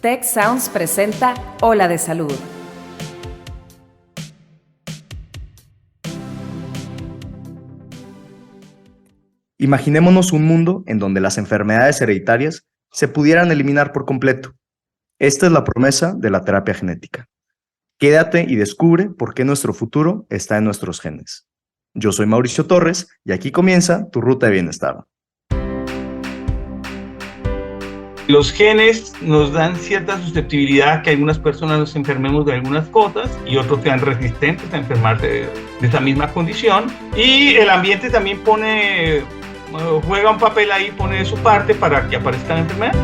Tech Sounds presenta Ola de Salud. Imaginémonos un mundo en donde las enfermedades hereditarias se pudieran eliminar por completo. Esta es la promesa de la terapia genética. Quédate y descubre por qué nuestro futuro está en nuestros genes. Yo soy Mauricio Torres y aquí comienza tu ruta de bienestar. Los genes nos dan cierta susceptibilidad a que algunas personas nos enfermemos de algunas cosas y otros sean resistentes a enfermarse de esa misma condición. Y el ambiente también juega un papel ahí, pone de su parte para que aparezca la enfermedad.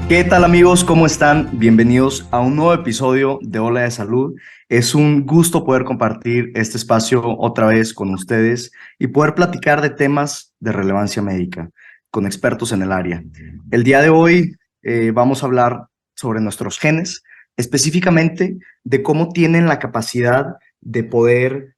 ¿Qué tal, amigos? ¿Cómo están? Bienvenidos a un nuevo episodio de Ola de Salud. Es un gusto poder compartir este espacio otra vez con ustedes y poder platicar de temas de relevancia médica con expertos en el área. El día de hoy vamos a hablar sobre nuestros genes, específicamente de cómo tienen la capacidad de poder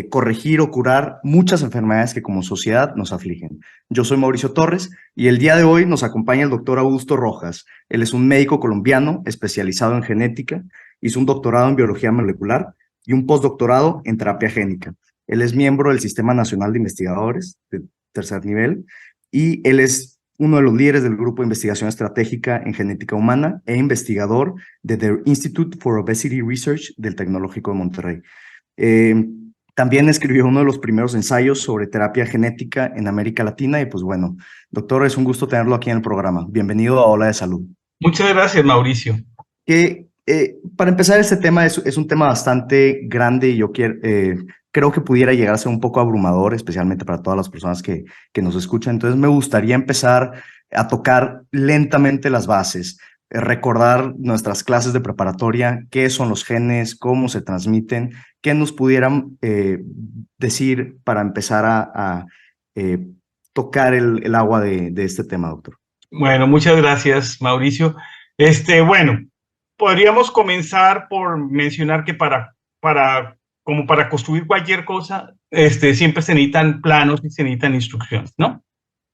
corregir o curar muchas enfermedades que como sociedad nos afligen. Yo soy Mauricio Torres y el día de hoy nos acompaña el doctor Augusto Rojas. Él es un médico colombiano especializado en genética, hizo un doctorado en biología molecular y un postdoctorado en terapia génica. Él es miembro del Sistema Nacional de Investigadores de tercer nivel y él es uno de los líderes del grupo de investigación estratégica en genética humana e investigador de The Institute for Obesity Research del Tecnológico de Monterrey. También escribió uno de los primeros ensayos sobre terapia genética en América Latina y pues bueno, doctor, es un gusto tenerlo aquí en el programa. Bienvenido a Ola de Salud. Muchas gracias, Mauricio. Para empezar, este tema es un tema bastante grande y yo creo que pudiera llegar a ser un poco abrumador, especialmente para todas las personas que nos escuchan. Entonces me gustaría empezar a tocar lentamente las bases, recordar nuestras clases de preparatoria, qué son los genes, cómo se transmiten, qué nos pudieran decir para empezar a tocar el agua de este tema, doctor. Bueno, muchas gracias, Mauricio. Bueno, podríamos comenzar por mencionar que para construir cualquier cosa, siempre se necesitan planos y se necesitan instrucciones, ¿no?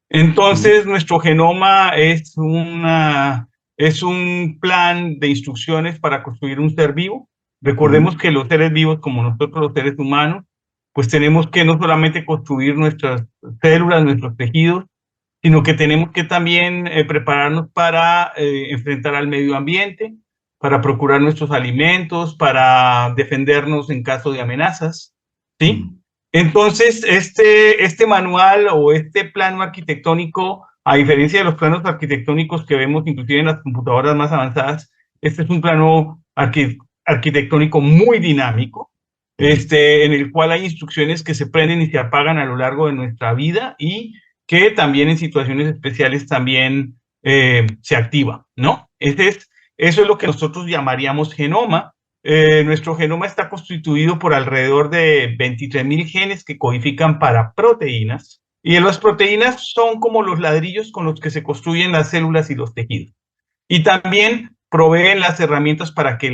Entonces, nuestro genoma es un plan de instrucciones para construir un ser vivo. Recordemos que los seres vivos, como nosotros los seres humanos, pues tenemos que no solamente construir nuestras células, nuestros tejidos, sino que tenemos que también prepararnos para enfrentar al medio ambiente, para procurar nuestros alimentos, para defendernos en caso de amenazas, ¿sí? Entonces, este manual o este plano arquitectónico, a diferencia de los planos arquitectónicos que vemos inclusive en las computadoras más avanzadas, este es un plano arquitectónico muy dinámico, en el cual hay instrucciones que se prenden y se apagan a lo largo de nuestra vida y que también en situaciones especiales también se activa, ¿no? Eso es lo que nosotros llamaríamos genoma. Nuestro genoma está constituido por alrededor de 23.000 genes que codifican para proteínas, y las proteínas son como los ladrillos con los que se construyen las células y los tejidos. Y también proveen las herramientas para que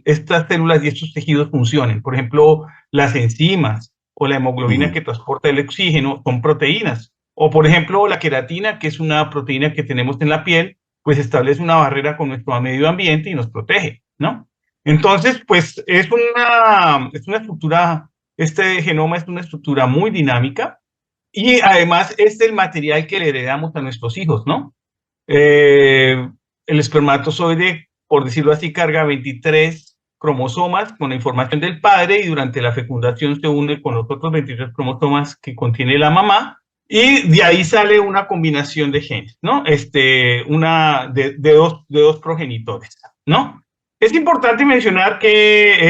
estas células y estos tejidos funcionen. Por ejemplo, las enzimas o la hemoglobina que transporta el oxígeno son proteínas. O, por ejemplo, la queratina, que es una proteína que tenemos en la piel, pues establece una barrera con nuestro medio ambiente y nos protege, ¿no? Entonces, pues es una estructura, este genoma es una estructura muy dinámica y además es el material que le heredamos a nuestros hijos, ¿no? El espermatozoide, por decirlo así, carga 23 cromosomas con la información del padre y durante la fecundación se une con los otros 23 cromosomas que contiene la mamá y de ahí sale una combinación de genes, ¿no? De dos progenitores, ¿no? Es importante mencionar que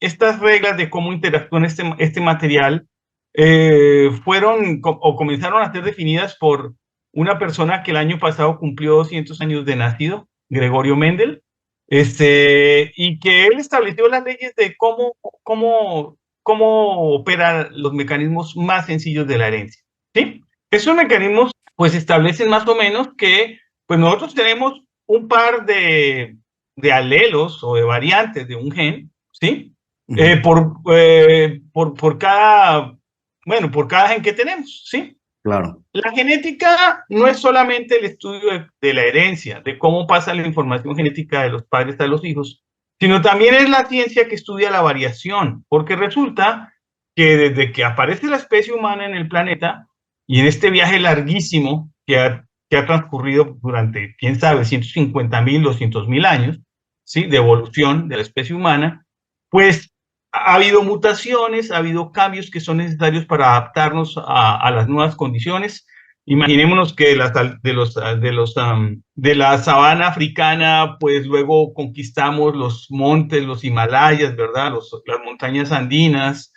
estas reglas de cómo interactúa este material comenzaron a ser definidas por una persona que el año pasado cumplió 200 años de nacido, Gregorio Mendel, y que él estableció las leyes de cómo operan los mecanismos más sencillos de la herencia, ¿sí? Esos mecanismos pues establecen más o menos que pues nosotros tenemos un par de alelos o de variantes de un gen, ¿sí? Por cada gen que tenemos, ¿sí? Claro. La genética no es solamente el estudio de la herencia, de cómo pasa la información genética de los padres a los hijos, sino también es la ciencia que estudia la variación, porque resulta que desde que aparece la especie humana en el planeta y en este viaje larguísimo que ha transcurrido durante, quién sabe, 150.000, 200.000 años, ¿sí?, de evolución de la especie humana, pues ha habido mutaciones, ha habido cambios que son necesarios para adaptarnos a las nuevas condiciones. Imaginémonos que de la sabana africana, pues luego conquistamos los montes, los Himalayas, ¿verdad? Las montañas andinas,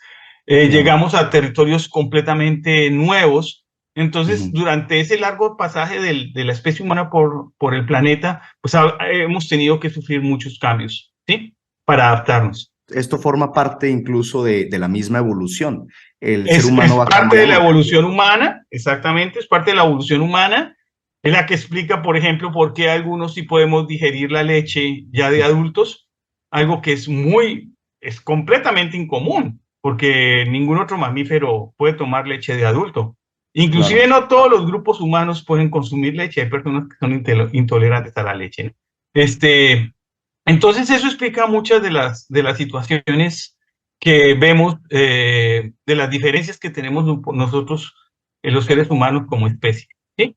Claro. llegamos a territorios completamente nuevos. Entonces, Ujú. durante ese largo pasaje de la especie humana por el planeta, pues hemos tenido que sufrir muchos cambios, ¿sí? Para adaptarnos. Esto forma parte incluso de la misma evolución. El ser Es humano va parte de la cambiando. evolución humana, exactamente, es parte de la evolución humana, es la que explica, por ejemplo, por qué algunos sí podemos digerir la leche ya de adultos, algo que es completamente incomún, porque ningún otro mamífero puede tomar leche de adulto. Inclusive Claro. no todos los grupos humanos pueden consumir leche, hay personas que son intolerantes a la leche, ¿no? Entonces eso explica muchas de las situaciones que vemos, de las diferencias que tenemos nosotros, los seres humanos como especie, ¿sí?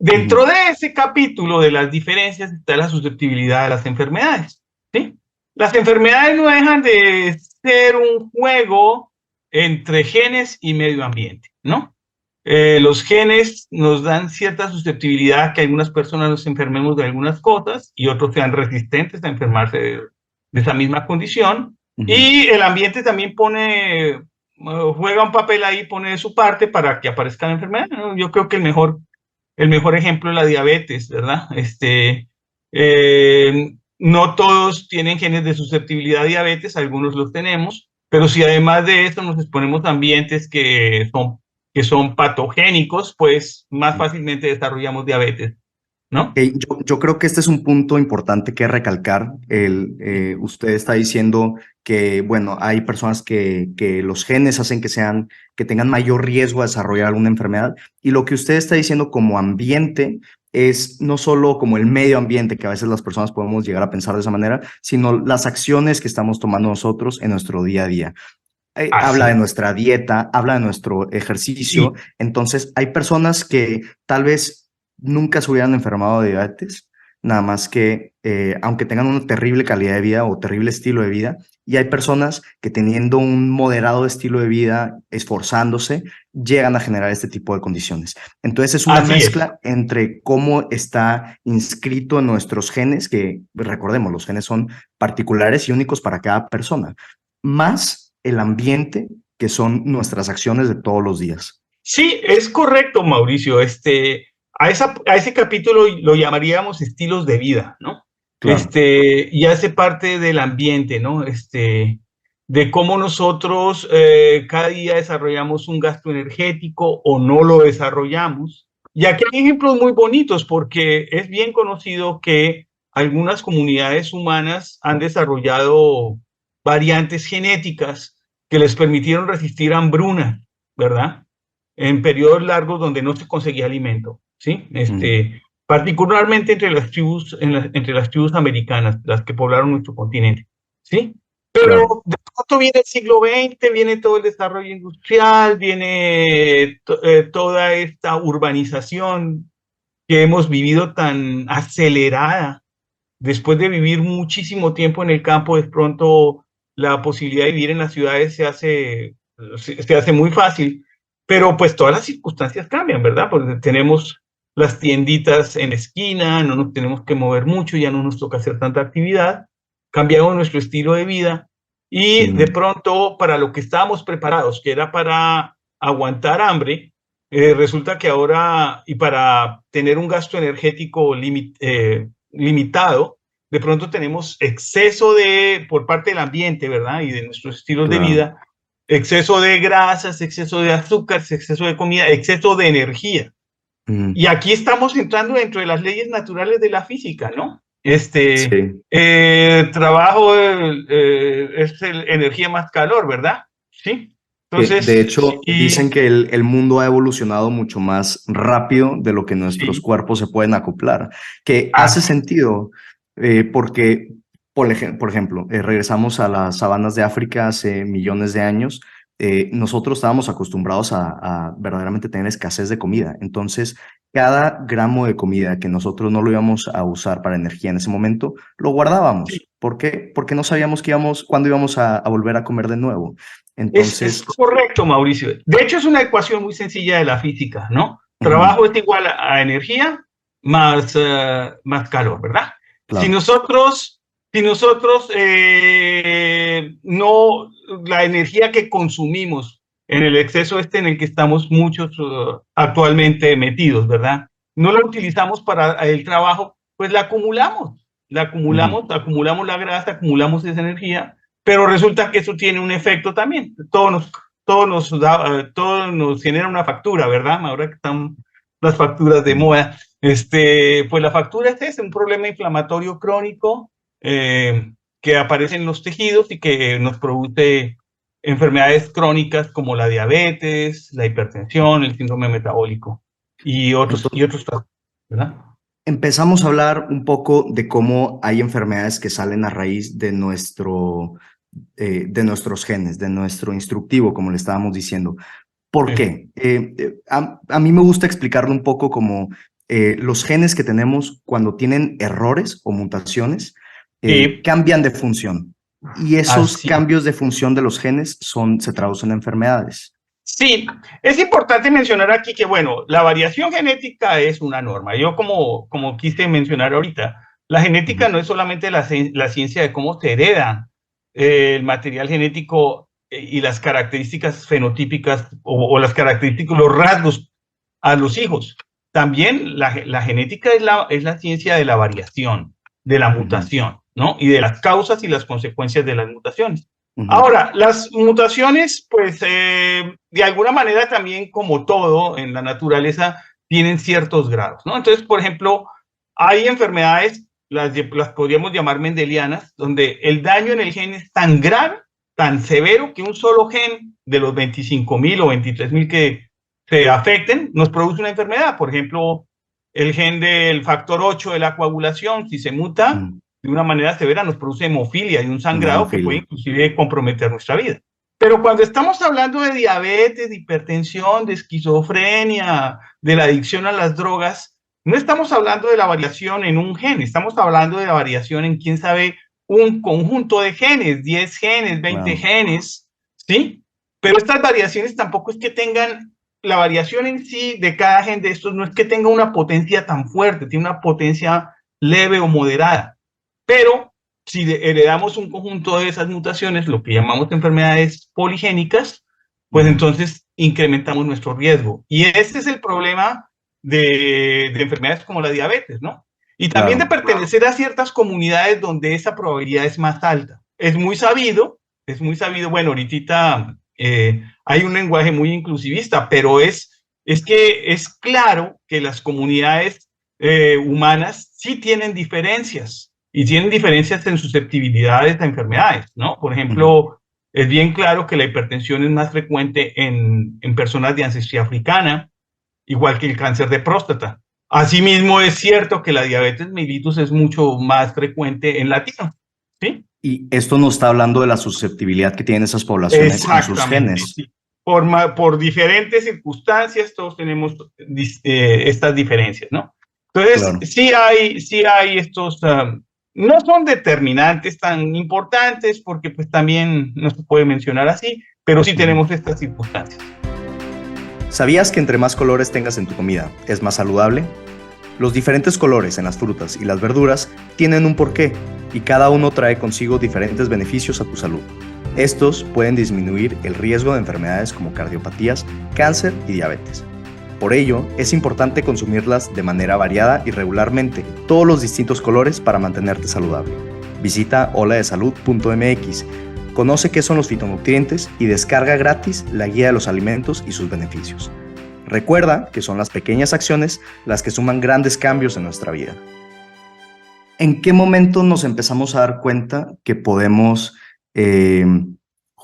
Dentro Ujú. de ese capítulo de las diferencias está la susceptibilidad a las enfermedades, ¿sí? Las enfermedades no dejan de ser un juego entre genes y medio ambiente, ¿no? Los genes nos dan cierta susceptibilidad a que algunas personas nos enfermemos de algunas cosas y otros sean resistentes a enfermarse de esa misma condición. Ujú. Y el ambiente también juega un papel ahí, pone de su parte para que aparezca la enfermedad, ¿no? Yo creo que el mejor ejemplo es la diabetes, ¿verdad? No todos tienen genes de susceptibilidad a diabetes, algunos los tenemos, pero si además de esto nos exponemos a ambientes que son patogénicos, pues más fácilmente desarrollamos diabetes, ¿no? Yo creo que este es un punto importante que recalcar. Usted está diciendo que, bueno, hay personas que los genes hacen que tengan mayor riesgo de desarrollar alguna enfermedad. Y lo que usted está diciendo como ambiente es no solo como el medio ambiente, que a veces las personas podemos llegar a pensar de esa manera, sino las acciones que estamos tomando nosotros en nuestro día a día. Habla Así de es. nuestra dieta, habla de nuestro ejercicio. Sí, Entonces, hay personas que tal vez nunca se hubieran enfermado de diabetes, nada más que, aunque tengan una terrible calidad de vida o terrible estilo de vida, y hay personas que teniendo un moderado estilo de vida, esforzándose, llegan a generar este tipo de condiciones. Entonces, es una así es. mezcla entre cómo está inscrito en nuestros genes, que recordemos, los genes son particulares y únicos para cada persona, más el ambiente, que son nuestras acciones de todos los días. Sí, es correcto, Mauricio. A ese capítulo lo llamaríamos estilos de vida, ¿no? Claro. Y hace parte del ambiente, ¿no? De cómo nosotros cada día desarrollamos un gasto energético o no lo desarrollamos. Y aquí hay ejemplos muy bonitos porque es bien conocido que algunas comunidades humanas han desarrollado variantes genéticas que les permitieron resistir hambruna, ¿verdad? En periodos largos donde no se conseguía alimento, ¿sí? Mm. Particularmente entre las tribus americanas, las que poblaron nuestro continente, ¿sí? Claro. Pero de pronto viene el siglo XX, viene todo el desarrollo industrial, viene toda esta urbanización que hemos vivido tan acelerada. Después de vivir muchísimo tiempo en el campo, de pronto la posibilidad de vivir en las ciudades se hace muy fácil, pero pues todas las circunstancias cambian, ¿verdad? Porque tenemos las tienditas en la esquina, no nos tenemos que mover mucho, ya no nos toca hacer tanta actividad, cambiamos nuestro estilo de vida y de Mm. pronto para lo que estábamos preparados, que era para aguantar hambre, resulta que ahora, y para tener un gasto energético limitado, de pronto tenemos exceso por parte del ambiente, ¿verdad? Y de nuestros estilos de Claro. vida, exceso de grasas, exceso de azúcares, exceso de comida, exceso de energía. Mm. Y aquí estamos entrando dentro de las leyes naturales de la física, ¿no? Sí. Trabajo es energía más calor, ¿verdad? Sí. Entonces, De hecho, dicen y, que el mundo ha evolucionado mucho más rápido de lo que nuestros sí, cuerpos se pueden acoplar, que hace así, sentido porque, por ejemplo, regresamos a las sabanas de África hace millones de años. Nosotros estábamos acostumbrados a verdaderamente tener escasez de comida. Entonces, cada gramo de comida que nosotros no lo íbamos a usar para energía en ese momento, lo sí. guardábamos. ¿Por qué? Porque no sabíamos cuándo íbamos a volver a comer de nuevo. Es Entonces, correcto, Mauricio. De hecho, es una ecuación muy sencilla de la física, ¿no? ujú, Trabajo es igual a energía más calor, ¿verdad? Si claro. nosotros, si nosotros no, la energía que consumimos en el exceso en el que estamos muchos actualmente metidos, ¿verdad? No la utilizamos para el trabajo, pues Ujú. acumulamos la grasa, acumulamos esa energía, pero resulta que eso tiene un efecto también. Todo nos genera una factura, ¿verdad? Ahora que están las facturas de Sí. moda. Pues la factura es un problema inflamatorio crónico que aparece en los tejidos y que nos produce enfermedades crónicas como la diabetes, la hipertensión, el síndrome metabólico y Entonces, otros, ¿verdad? empezamos a hablar un poco de cómo hay enfermedades que salen a raíz de nuestros genes, de nuestro instructivo, como le estábamos diciendo. ¿Por Sí. qué? A mí me gusta explicarlo un poco como los genes que tenemos cuando tienen errores o mutaciones Sí, cambian de función y esos así. cambios de función de los genes se traducen en enfermedades. Sí, es importante mencionar aquí que, bueno, la variación genética es una norma. Yo como quise mencionar ahorita, la genética Ujú, no es solamente la ciencia de cómo se hereda el material genético y las características fenotípicas o las características, los rasgos a los hijos. También la genética es la ciencia de la variación, de la ujú, mutación, ¿no? Y de las causas y las consecuencias de las mutaciones. ujú, Ahora, las mutaciones, pues de alguna manera también, como todo en la naturaleza, tienen ciertos grados, ¿no? Entonces, por ejemplo, hay enfermedades, las podríamos llamar mendelianas, donde el daño en el gen es tan grave, tan severo, que un solo gen de los 25.000 o 23.000 que se afecten nos produce una enfermedad. Por ejemplo, el gen del factor 8 de la coagulación, si se muta, ujú. de una manera severa nos produce hemofilia y un Una sangrado que puede hemofilia. inclusive comprometer nuestra vida. Pero cuando estamos hablando de diabetes, de hipertensión, de esquizofrenia, de la adicción a las drogas, no estamos hablando de la variación en un gen, estamos hablando de la variación en, quién sabe, un conjunto de genes, 10 genes, 20 Claro. genes, ¿sí? Pero estas variaciones tampoco es que tengan, la variación en sí de cada gen de estos no es que tenga una potencia tan fuerte, tiene una potencia leve o moderada. Pero si heredamos un conjunto de esas mutaciones, lo que llamamos enfermedades poligénicas, pues Ujú, entonces incrementamos nuestro riesgo. Y ese es el problema de enfermedades como la diabetes, ¿no? Y también de claro. pertenecer a ciertas comunidades donde esa probabilidad es más alta. Es muy sabido, bueno, ahorita hay un lenguaje muy inclusivista, pero es que es claro que las comunidades humanas sí tienen diferencias y tienen diferencias en susceptibilidades a enfermedades, ¿no? Por Ujú, ejemplo, es bien claro que la hipertensión es más frecuente en personas de ancestría africana, igual que el cáncer de próstata. Asimismo, es cierto que la diabetes mellitus es mucho más frecuente en latinos, ¿sí? y esto nos está hablando de la susceptibilidad que tienen esas poblaciones en sus Exactamente, genes. sí. Por diferentes circunstancias, todos tenemos estas diferencias, ¿no? Entonces, Claro. sí hay estos, no son determinantes tan importantes porque pues también no se puede mencionar así, pero sí Ujú. tenemos estas circunstancias. ¿Sabías que entre más colores tengas en tu comida, es más saludable? Los diferentes colores en las frutas y las verduras tienen un porqué y cada uno trae consigo diferentes beneficios a tu salud. Estos pueden disminuir el riesgo de enfermedades como cardiopatías, cáncer y diabetes. Por ello, es importante consumirlas de manera variada y regularmente, todos los distintos colores para mantenerte saludable. Visita holadesalud.mx, conoce qué son los fitonutrientes y descarga gratis la guía de los alimentos y sus beneficios. Recuerda que son las pequeñas acciones las que suman grandes cambios en nuestra vida. ¿En qué momento nos empezamos a dar cuenta que podemos eh,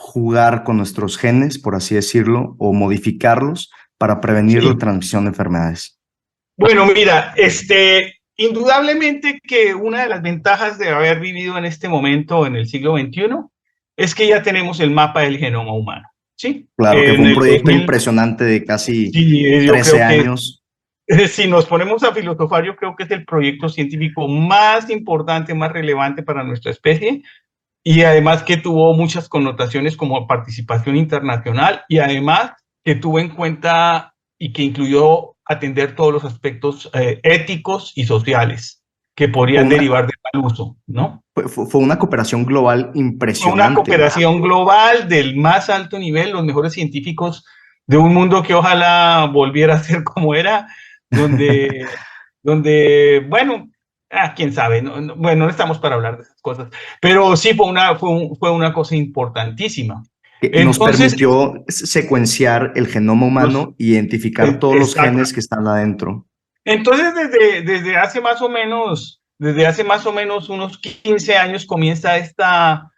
jugar con nuestros genes, por así decirlo, o modificarlos para prevenir la Sí. transmisión de enfermedades? Bueno, mira, indudablemente que una de las ventajas de haber vivido en este momento, en el siglo XXI, es que ya tenemos el mapa del genoma humano, ¿sí? Claro que fue En un el proyecto 2000, impresionante de casi sí, yo 13 creo que años. si nos ponemos a filosofar, yo creo que es el proyecto científico más importante, más relevante para nuestra especie, y además que tuvo muchas connotaciones como participación internacional, y además que tuvo en cuenta y que incluyó atender todos los aspectos éticos y sociales que Fue podrían una, derivar del mal uso, ¿no? fue una cooperación global Fue una impresionante. cooperación global del más alto nivel, los mejores científicos de un mundo que ojalá volviera a ser como era, donde bueno, quién sabe, bueno, no estamos para hablar de esas cosas, pero sí fue una cosa importantísima. Que nos Entonces, permitió secuenciar el genoma nos, humano e identificar todos los exacto. genes que están adentro. Entonces, desde hace más o menos unos 15 años comienza esta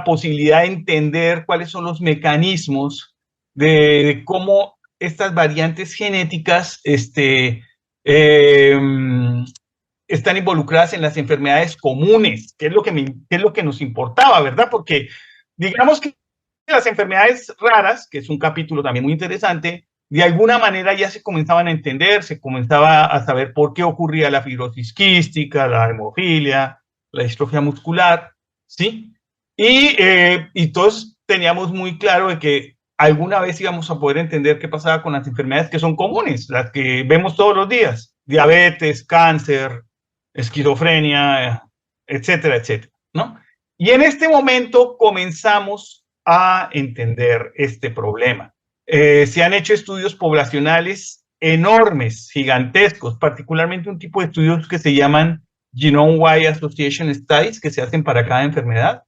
posibilidad de entender cuáles son los mecanismos de cómo estas variantes genéticas eh, están involucradas en las enfermedades comunes, que es lo que nos importaba, ¿verdad? Porque digamos que las enfermedades raras, que es un capítulo también muy interesante, de alguna manera ya se comenzaban a entender, se comenzaba a saber por qué ocurría la fibrosis quística, la hemofilia, la distrofia muscular, ¿sí? Y todos teníamos muy claro de que alguna vez íbamos a poder entender qué pasaba con las enfermedades que son comunes, las que vemos todos los días, diabetes, cáncer, esquizofrenia, etcétera, etcétera, ¿no? Y en este momento comenzamos a entender este problema. Se han hecho estudios poblacionales enormes, gigantescos, particularmente un tipo de estudios que se llaman Genome-Wide Association Studies, que se hacen para cada enfermedad,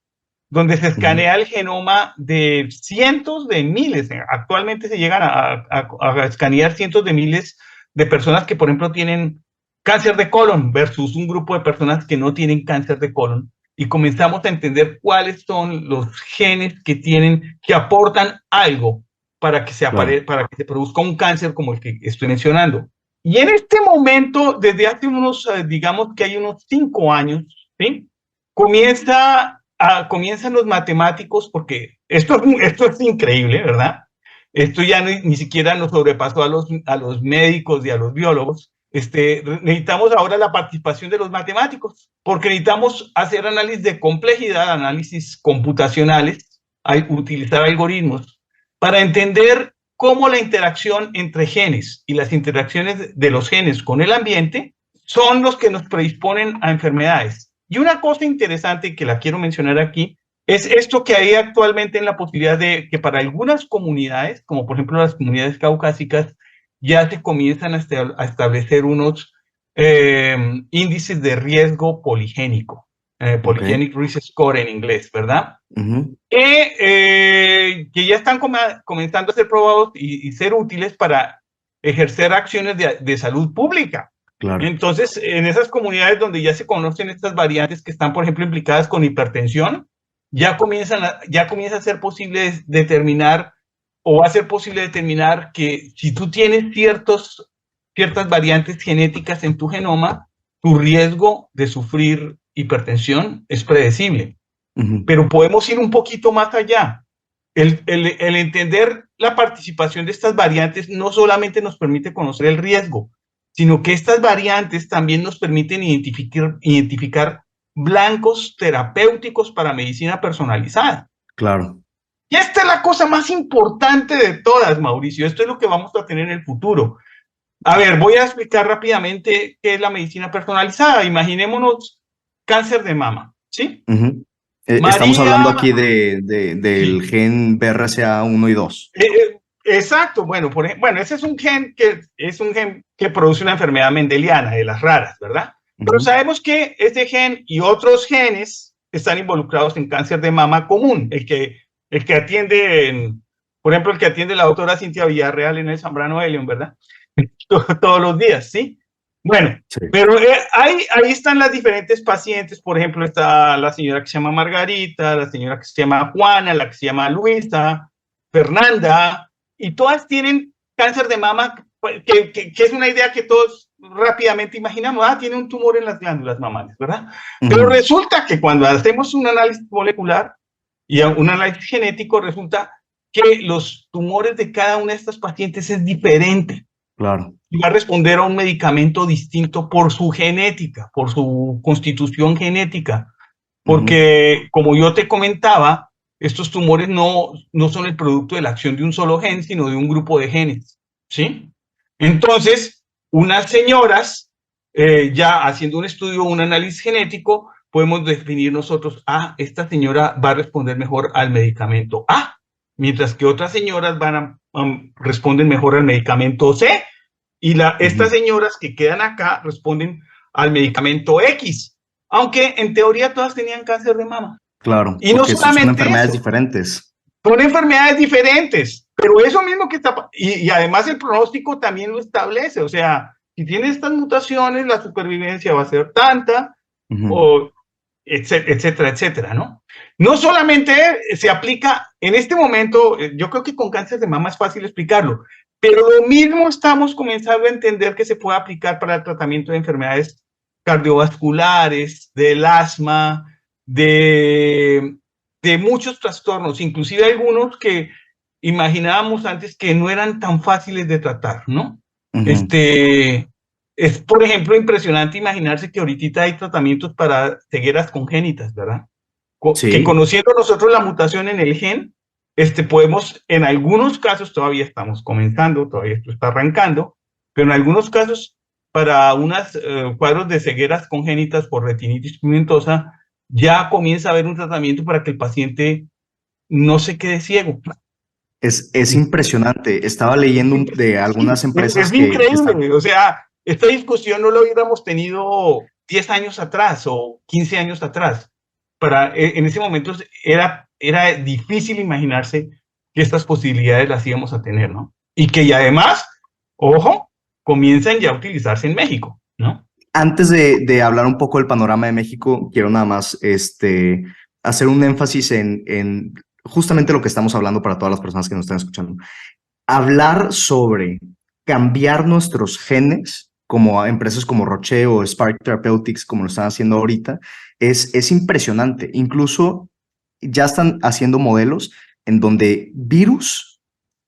donde se Ujú. escanea el genoma de cientos de miles. Actualmente se llegan a escanear cientos de miles de personas que, por ejemplo, tienen cáncer de colon versus un grupo de personas que no tienen cáncer de colon. Y comenzamos a entender cuáles son los genes que aportan algo para que Claro. para que se produzca un cáncer como el que estoy mencionando. Y en este momento, desde hace digamos que hay unos 5 años, ¿sí? Comienzan los matemáticos, porque esto es increíble, ¿verdad? Esto ya ni siquiera nos sobrepasó a los médicos y a los biólogos. Necesitamos ahora la participación de los matemáticos, porque necesitamos hacer análisis de complejidad, análisis computacionales, utilizar algoritmos para entender cómo la interacción entre genes y las interacciones de los genes con el ambiente son los que nos predisponen a enfermedades. Y una cosa interesante que la quiero mencionar aquí es esto que hay actualmente en la posibilidad de que para algunas comunidades, como por ejemplo las comunidades caucásicas, ya se comienzan a establecer unos índices de riesgo poligénico, Ok. polygenic risk score en inglés, ¿verdad? Ujú. Que ya están comenzando a ser probados y ser útiles para ejercer acciones de salud pública. Claro. Entonces, en esas comunidades donde ya se conocen estas variantes que están, por ejemplo, implicadas con hipertensión, ya comienza a ser posible determinar o va a ser posible determinar que si tú tienes ciertas variantes genéticas en tu genoma, tu riesgo de sufrir hipertensión es predecible. Ujú. Pero podemos ir un poquito más allá. El entender la participación de estas variantes no solamente nos permite conocer el riesgo, sino que estas variantes también nos permiten identificar blancos terapéuticos para medicina personalizada. Claro. Y esta es la cosa más importante de todas, Mauricio. Esto es lo que vamos a tener en el futuro. A ver, voy a explicar rápidamente qué es la medicina personalizada. Imaginémonos cáncer de mama, ¿sí? Ujú. Estamos hablando María, aquí del sí, gen BRCA1 y 2. exacto. Bueno, bueno, ese es un gen que produce una enfermedad mendeliana de las raras, ¿verdad? Pero Ujú. sabemos que ese gen y otros genes están involucrados en cáncer de mama común, el que por ejemplo, el que atiende la doctora Cintia Villarreal en el Zambrano de León, ¿verdad? Todos los días, ¿sí? Bueno, Sí. pero ahí están las diferentes pacientes. Por ejemplo, está la señora que se llama Margarita, la señora que se llama Juana, la que se llama Luisa, Fernanda, y todas tienen cáncer de mama, que es una idea que todos rápidamente imaginamos. Tiene un tumor en las glándulas mamarias, ¿verdad? Pero resulta que cuando hacemos un análisis molecular y un análisis genético, resulta que los tumores de cada una de estas pacientes es diferente. Claro. Y va a responder a un medicamento distinto por su genética, por su constitución genética. Porque, como yo te comentaba, estos tumores no son el producto de la acción de un solo gen, sino de un grupo de genes, ¿sí? Entonces, unas señoras, ya haciendo un estudio, un análisis genético, podemos definir nosotros, esta señora va a responder mejor al medicamento A, mientras que otras señoras responden mejor al medicamento C, y estas señoras que quedan acá responden al medicamento X, aunque en teoría todas tenían cáncer de mama. Claro, Y no porque son solamente enfermedades eso, diferentes. son enfermedades diferentes, pero eso mismo que está, y además el pronóstico también lo establece, o sea, si tienes estas mutaciones, la supervivencia va a ser tanta, o etcétera, etcétera, ¿no? No solamente se aplica en este momento, yo creo que con cáncer de mama es fácil explicarlo, pero lo mismo estamos comenzando a entender que se puede aplicar para el tratamiento de enfermedades cardiovasculares, del asma, de muchos trastornos, inclusive algunos que imaginábamos antes que no eran tan fáciles de tratar, ¿no? Es, por ejemplo, impresionante imaginarse que ahorita hay tratamientos para cegueras congénitas, ¿verdad? Sí. Que conociendo nosotros la mutación en el gen, podemos, en algunos casos, todavía estamos comenzando, todavía esto está arrancando, pero en algunos casos, para unos cuadros de cegueras congénitas por retinitis pigmentosa, ya comienza a haber un tratamiento para que el paciente no se quede ciego. Es impresionante. Estaba leyendo de algunas empresas es increíble. O sea, esta discusión no la hubiéramos tenido 10 años atrás o 15 años atrás. En ese momento era difícil imaginarse que estas posibilidades las íbamos a tener, ¿no? Y que además, ojo, comienzan ya a utilizarse en México, ¿no? Antes de hablar un poco del panorama de México, quiero nada más hacer un énfasis en justamente lo que estamos hablando para todas las personas que nos están escuchando. Hablar sobre cambiar nuestros genes, como empresas como Roche o Spark Therapeutics, como lo están haciendo ahorita, es impresionante. Incluso ya están haciendo modelos en donde virus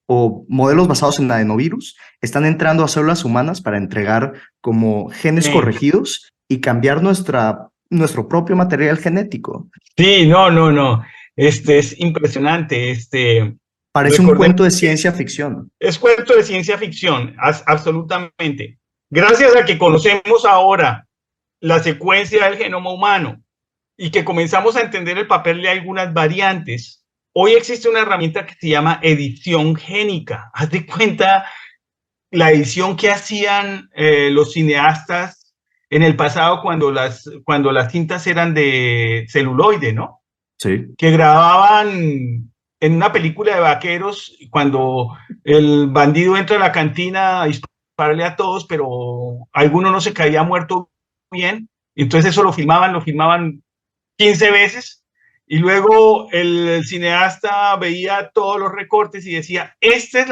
o modelos basados en adenovirus están entrando a células humanas para entregar como genes corregidos y cambiar nuestro propio material genético. Sí, no. Es impresionante. Parece un cuento de ciencia ficción. Es cuento de ciencia ficción, absolutamente. Gracias a que conocemos ahora la secuencia del genoma humano y que comenzamos a entender el papel de algunas variantes, hoy existe una herramienta que se llama edición génica. Haz de cuenta la edición que hacían los cineastas en el pasado cuando las cintas eran de celuloide, ¿no? Sí. Que grababan en una película de vaqueros cuando el bandido entra a la cantina a dispararle a todos, pero alguno no se caía muerto bien, entonces eso lo filmaban 15 veces, y luego el cineasta veía todos los recortes y decía, esta es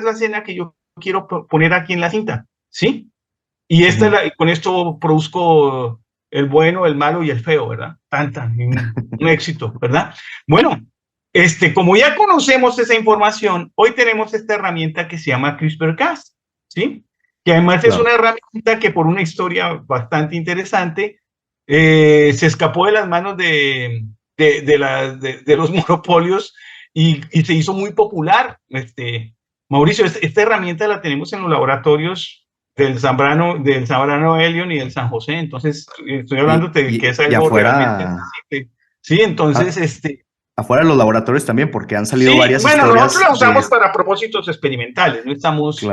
la escena que yo quiero poner aquí en la cinta, ¿sí? Y con esto produzco el bueno, el malo y el feo, ¿verdad? Un éxito, ¿verdad? Bueno, como ya conocemos esa información, hoy tenemos esta herramienta que se llama CRISPR-Cas, ¿sí? Que además es una herramienta que por una historia bastante interesante se escapó de las manos de los monopolios y se hizo muy popular. Mauricio, esta herramienta la tenemos en los laboratorios del Zambrano Elion y del San José, entonces estoy hablando de que es algo realmente accesible. Sí, entonces afuera de los laboratorios también, porque han salido varias historias. Bueno, nosotros la usamos para propósitos experimentales, no estamos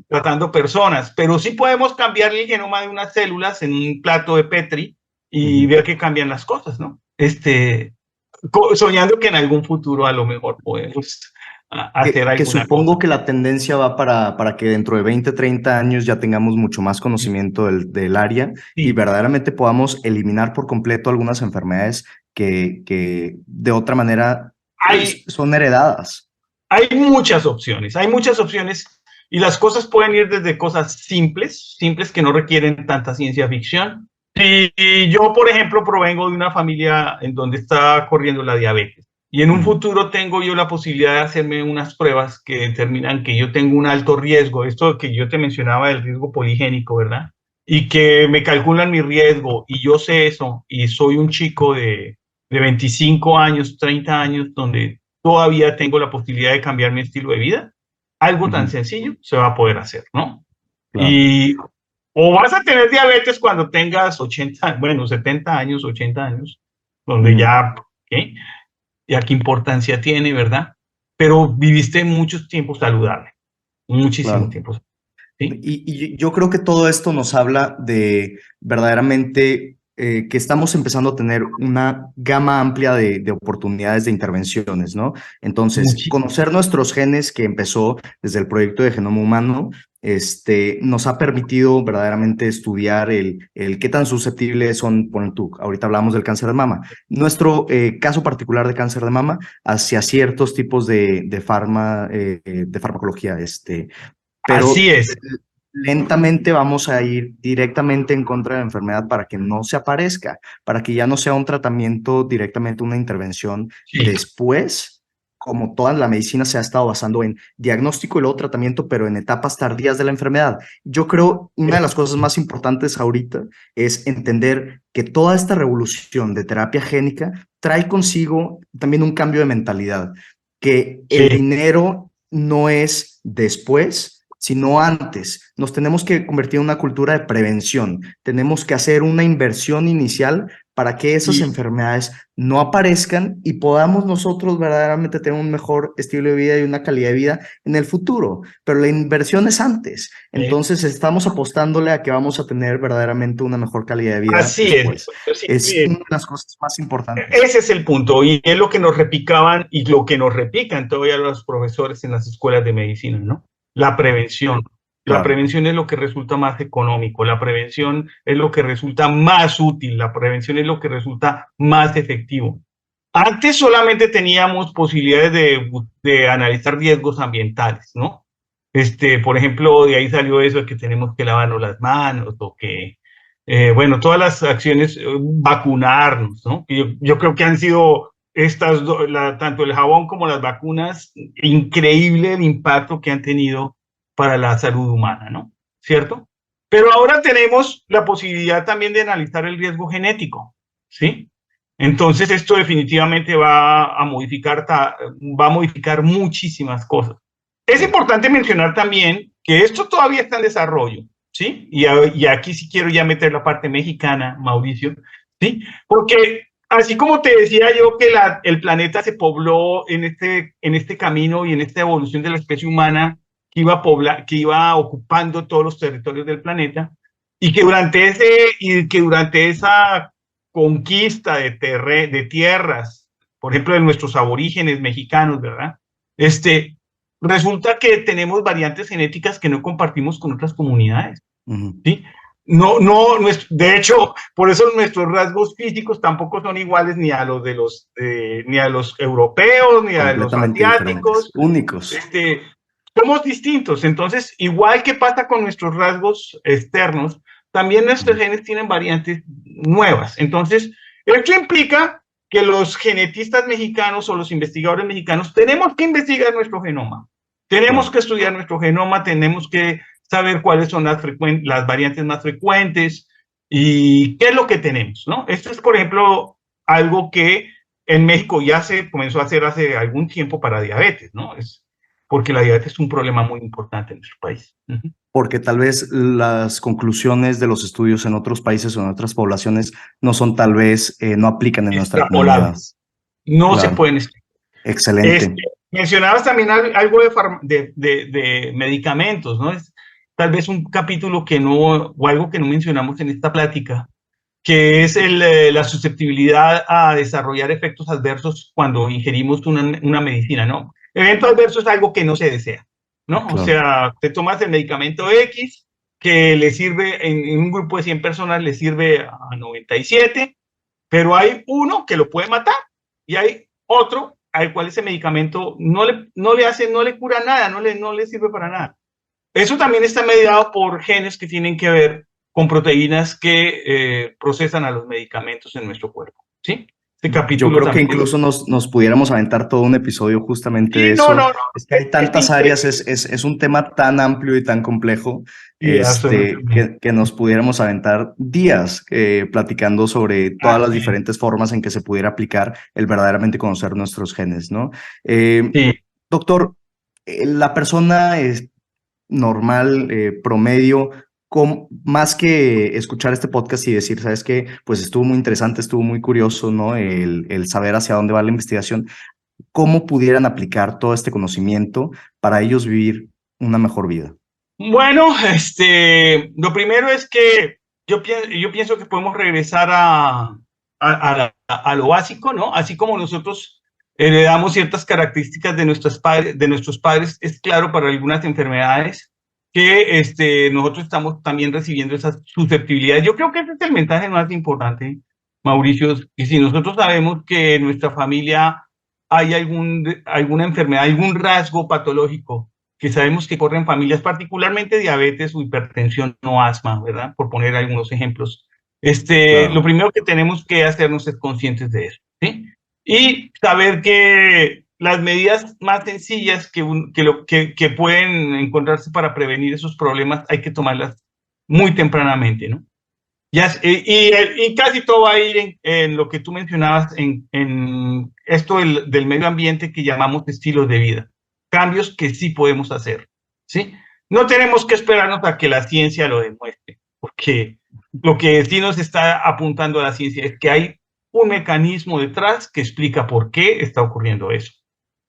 tratando personas, pero sí podemos cambiar el genoma de unas células en un plato de Petri y ver que cambian las cosas, ¿no? Soñando que en algún futuro a lo mejor podemos hacer Que alguna cosa. supongo que la tendencia va para que dentro de 20, 30 años ya tengamos mucho más conocimiento del área y Sí, verdaderamente podamos eliminar por completo algunas enfermedades que de otra manera hay, son heredadas. hay muchas opciones y las cosas pueden ir desde cosas simples, simples que no requieren tanta ciencia ficción. Y yo, por ejemplo, provengo de una familia en donde está corriendo la diabetes y en un Ujú, futuro tengo yo la posibilidad de hacerme unas pruebas que determinan que yo tengo un alto riesgo, esto que yo te mencionaba del riesgo poligénico, ¿verdad? Y que me calculan mi riesgo y yo sé eso y soy un chico de 25 años, 30 años, donde todavía tengo la posibilidad de cambiar mi estilo de vida, algo tan ujú, sencillo se va a poder hacer, ¿no? claro. Y o vas a tener diabetes cuando tengas 80, bueno, 70 años, 80 años, donde Ujú. ya, ¿qué? Ya qué importancia tiene, ¿verdad? Pero viviste mucho tiempo saludable, muchísimo Claro. tiempo, ¿sí? Y yo creo que todo esto nos habla de verdaderamente que estamos empezando a tener una gama amplia de oportunidades de intervenciones, ¿no? Entonces, Muchísimo. conocer nuestros genes que empezó desde el proyecto de Genoma Humano, nos ha permitido verdaderamente estudiar el qué tan susceptibles son, por tú, ahorita hablamos del cáncer de mama. Nuestro caso particular de cáncer de mama hacia ciertos tipos de farmacología, Así pero es. lentamente vamos a ir directamente en contra de la enfermedad para que no se aparezca, para que ya no sea un tratamiento directamente una intervención Sí, después, como toda la medicina se ha estado basando en diagnóstico y luego tratamiento, pero en etapas tardías de la enfermedad. Yo creo una de las cosas más importantes ahorita es entender que toda esta revolución de terapia génica trae consigo también un cambio de mentalidad, que el sí. dinero no es después, sino antes. Nos tenemos que convertir en una cultura de prevención. Tenemos que hacer una inversión inicial para que esas Y enfermedades no aparezcan y podamos nosotros verdaderamente tener un mejor estilo de vida y una calidad de vida en el futuro. Pero la inversión es antes. Entonces estamos apostándole a que vamos a tener verdaderamente una mejor calidad de vida así es. después. Sí, Es una de las cosas más importantes. ese es el punto y es lo que nos repicaban y lo que nos repican todavía los profesores en las escuelas de medicina, ¿no? La prevención. La Claro. prevención es lo que resulta más económico, la prevención es lo que resulta más útil, la prevención es lo que resulta más efectivo. Antes solamente teníamos posibilidades de analizar riesgos ambientales, ¿no? Por ejemplo, de ahí salió eso de que tenemos que lavarnos las manos o que, bueno, todas las acciones, vacunarnos, ¿no? Yo creo que han sido tanto el jabón como las vacunas, increíble el impacto que han tenido para la salud humana, ¿no? ¿Cierto? Pero ahora tenemos la posibilidad también de analizar el riesgo genético, ¿sí? Entonces esto definitivamente va a modificar muchísimas cosas. Es Sí. importante mencionar también que esto todavía está en desarrollo, ¿sí? Y aquí sí quiero ya meter la parte mexicana, Mauricio, ¿sí? Porque así como te decía yo que el planeta se pobló en este camino y en esta evolución de la especie humana que iba ocupando todos los territorios del planeta, y que durante esa conquista de tierras, por ejemplo, de nuestros aborígenes mexicanos, ¿verdad? Resulta que tenemos variantes genéticas que no compartimos con otras comunidades, Ujú. ¿sí? De hecho, por eso nuestros rasgos físicos tampoco son iguales ni a los europeos, ni a los Completamente diferentes, asiáticos. únicos. Este, Somos distintos. Entonces, igual que pasa con nuestros rasgos externos, también nuestros Ujú. genes tienen variantes nuevas. Entonces, esto implica que los genetistas mexicanos o los investigadores mexicanos tenemos que investigar nuestro genoma. Tenemos Claro. que estudiar nuestro genoma, tenemos que saber cuáles son las variantes más frecuentes y qué es lo que tenemos, ¿no? Esto es, por ejemplo, algo que en México ya se comenzó a hacer hace algún tiempo para diabetes, ¿no? Porque la diabetes es un problema muy importante en nuestro país. Porque tal vez las conclusiones de los estudios en otros países o en otras poblaciones no son tal vez, no aplican en nuestra comunidad. Extrapolables. No se Claro, pueden. excelente. Este, Mencionabas también algo de medicamentos, ¿no? Es tal vez un capítulo que no, o algo que no mencionamos en esta plática, que es la susceptibilidad a desarrollar efectos adversos cuando ingerimos una medicina, ¿no? Evento adverso es algo que no se desea, ¿no? Claro. O sea, te tomas el medicamento X, que le sirve, en un grupo de 100 personas le sirve a 97, pero hay uno que lo puede matar y hay otro al cual ese medicamento no le cura nada, no le sirve para nada. Eso también está mediado por genes que tienen que ver con proteínas que procesan a los medicamentos en nuestro cuerpo, ¿sí? Este Yo capítulo creo que también. incluso nos pudiéramos aventar todo un episodio justamente de Sí, eso. no. Es que hay tantas áreas, es un tema tan amplio y tan complejo, Sí, absolutamente. que nos pudiéramos aventar días platicando sobre todas las diferentes formas en que se pudiera aplicar el verdaderamente conocer nuestros genes, ¿no? Sí. Doctor, la persona normal, promedio, más que escuchar este podcast y decir, ¿sabes qué? Pues estuvo muy interesante, estuvo muy curioso, ¿no? El saber hacia dónde va la investigación, ¿cómo pudieran aplicar todo este conocimiento para ellos vivir una mejor vida? Bueno, lo primero es que yo pienso que podemos regresar a lo básico, ¿no? Así como nosotros heredamos ciertas características de nuestros padres, es claro para algunas enfermedades que nosotros estamos también recibiendo esas susceptibilidades. Yo creo que ese es el mensaje más importante, Mauricio, y si nosotros sabemos que en nuestra familia hay alguna enfermedad, algún rasgo patológico, que sabemos que corren familias, particularmente diabetes o hipertensión o asma, ¿verdad? Por poner algunos ejemplos. Claro. Lo primero que tenemos que hacernos es conscientes de eso, ¿sí? Y saber que las medidas más sencillas que pueden encontrarse para prevenir esos problemas hay que tomarlas muy tempranamente, ¿no? Y casi todo va a ir en lo que tú mencionabas, en esto del medio ambiente que llamamos estilos de vida. Cambios que sí podemos hacer, ¿sí? No tenemos que esperarnos a que la ciencia lo demuestre, porque lo que sí nos está apuntando a la ciencia es que hay un mecanismo detrás que explica por qué está ocurriendo eso.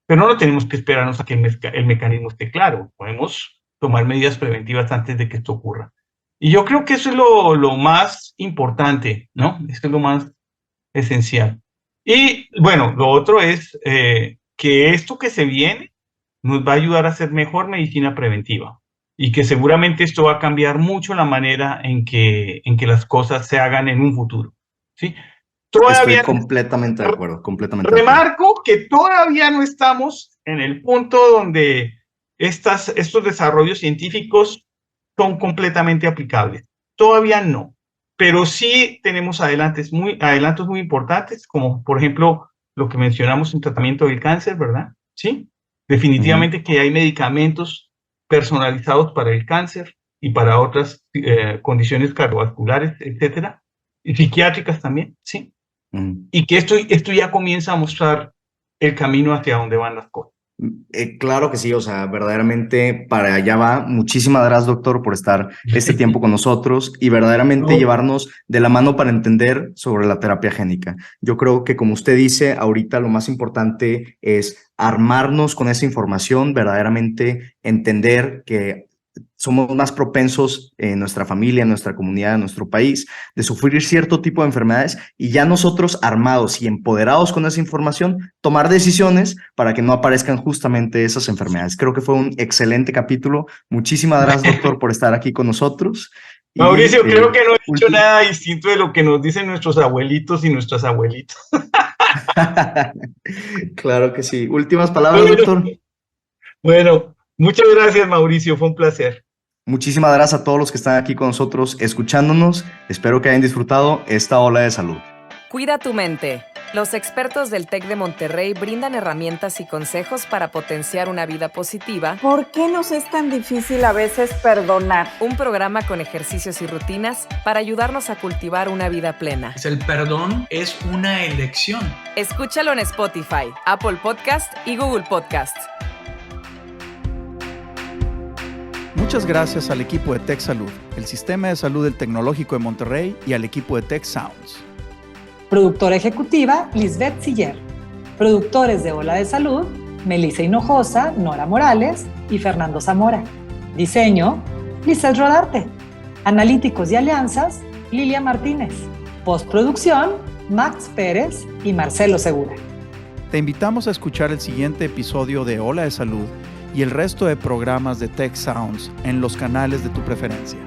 Pero no tenemos que esperarnos a que el mecanismo esté claro. Podemos tomar medidas preventivas antes de que esto ocurra. Y yo creo que eso es lo más importante, ¿no? Eso es lo más esencial. Y bueno, lo otro es que esto que se viene nos va a ayudar a hacer mejor medicina preventiva y que seguramente esto va a cambiar mucho la manera en que las cosas se hagan en un futuro, ¿sí? Estoy Todavía completamente de acuerdo, completamente de acuerdo. remarco que todavía no estamos en el punto donde estos desarrollos científicos son completamente aplicables. Todavía no, pero sí tenemos adelantos muy importantes, como por ejemplo lo que mencionamos en tratamiento del cáncer, ¿verdad? Sí, definitivamente que hay medicamentos personalizados para el cáncer y para otras condiciones cardiovasculares, etcétera, y psiquiátricas también, sí. Y que esto ya comienza a mostrar el camino hacia dónde van las cosas. Claro que sí, o sea, verdaderamente para allá va. Muchísimas gracias, doctor, por estar este tiempo con nosotros y verdaderamente No. llevarnos de la mano para entender sobre la terapia génica. Yo creo que, como usted dice, ahorita lo más importante es armarnos con esa información, verdaderamente entender que somos más propensos en nuestra familia, en nuestra comunidad, en nuestro país, de sufrir cierto tipo de enfermedades y ya nosotros armados y empoderados con esa información, tomar decisiones para que no aparezcan justamente esas enfermedades. Creo que fue un excelente capítulo. Muchísimas gracias, doctor, por estar aquí con nosotros. Mauricio, creo que no he dicho nada distinto de lo que nos dicen nuestros abuelitos y nuestras abuelitas. Claro que sí. Últimas palabras, doctor. Bueno, muchas gracias, Mauricio. Fue un placer. Muchísimas gracias a todos los que están aquí con nosotros escuchándonos. Espero que hayan disfrutado esta ola de salud. Cuida tu mente. Los expertos del TEC de Monterrey brindan herramientas y consejos para potenciar una vida positiva. ¿Por qué nos es tan difícil a veces perdonar? Un programa con ejercicios y rutinas para ayudarnos a cultivar una vida plena. El perdón es una elección. Escúchalo en Spotify, Apple Podcast y Google Podcast. Muchas gracias al equipo de Tech Salud, el Sistema de Salud del Tecnológico de Monterrey y al equipo de Tech Sounds. Productora ejecutiva, Lisbeth Siller. Productores de Ola de Salud, Melissa Hinojosa, Nora Morales y Fernando Zamora. Diseño, Lizeth Rodarte. Analíticos y alianzas, Lilia Martínez. Postproducción, Max Pérez y Marcelo Segura. Te invitamos a escuchar el siguiente episodio de Ola de Salud y el resto de programas de Tech Sounds en los canales de tu preferencia.